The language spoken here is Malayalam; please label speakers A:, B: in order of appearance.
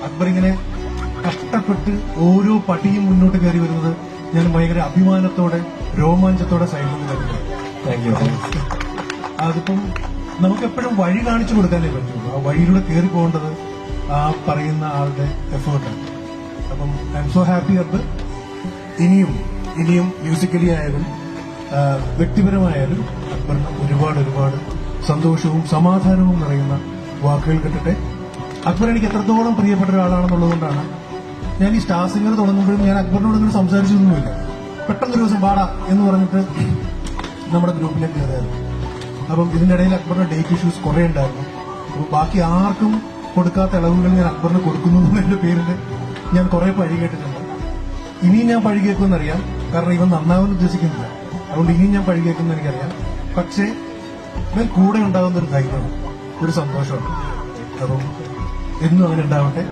A: അക്ബർ ഇങ്ങനെ കഷ്ടപ്പെട്ട് ഓരോ പടിയും മുന്നോട്ട് കയറി വരുന്നത് ഞാൻ ഭയങ്കര അഭിമാനത്തോടെ രോമാഞ്ചത്തോടെ സൈഡിൽ നിന്ന് വരുന്നത്. അതിപ്പം നമുക്കെപ്പോഴും വഴി കാണിച്ചു കൊടുക്കാനേ പറ്റുള്ളൂ. ആ വഴിയിലൂടെ കയറി പോകേണ്ടത് ആ പറയുന്ന ആളുടെ എഫേർട്ടാണ്. അപ്പം I M so happy Akbar. ഇനിയും മ്യൂസിക്കലി ആയാലും വ്യക്തിപരമായാലും അക്ബറിന് ഒരുപാട് സന്തോഷവും സമാധാനവും നിറയുന്ന വാക്കുകൾ കിട്ടട്ടെ. അക്ബർ എനിക്ക് എത്രത്തോളം പ്രിയപ്പെട്ട ഒരാളാണെന്നുള്ളതുകൊണ്ടാണ് ഞാൻ ഈ സ്റ്റാർ സിംഗർ തുടങ്ങുമ്പോഴും ഞാൻ അക്ബറിനോട് ഇങ്ങനെ സംസാരിച്ചൊന്നുമില്ല. പെട്ടെന്നൊരു ദിവസം പാടാ എന്ന് പറഞ്ഞിട്ട് നമ്മുടെ ഗ്രൂപ്പിലേക്ക് കയറിയായിരുന്നു. അപ്പം ഇതിന്റെ ഇടയിൽ അക്ബറിന്റെ ഡേറ്റ് ഇഷ്യൂസ് കുറെ ഉണ്ടായിരുന്നു. അപ്പോൾ ബാക്കി ആർക്കും കൊടുക്കാത്ത ഇളവുകൾ ഞാൻ അക്ബറിന് കൊടുക്കുന്നു എന്നതിന്റെ പേരിൽ ഞാൻ കുറെ പഴി കേട്ടിട്ടുണ്ട്. ഇനിയും ഞാൻ പഴി കേൾക്കുമെന്നറിയാം, കാരണം ഇവൻ നന്നാവാൻ ഉദ്ദേശിക്കുന്നില്ല. അതുകൊണ്ട് ഇനിയും ഞാൻ പഴി കേൾക്കുമെന്ന് എനിക്കറിയാം. പക്ഷേ ഇവൻ കൂടെ ഉണ്ടാകുന്ന ഒരു ധൈര്യമാണ്, ഒരു സന്തോഷമാണ്. അപ്പം എന്നും അങ്ങനെ ഉണ്ടാവട്ടെ.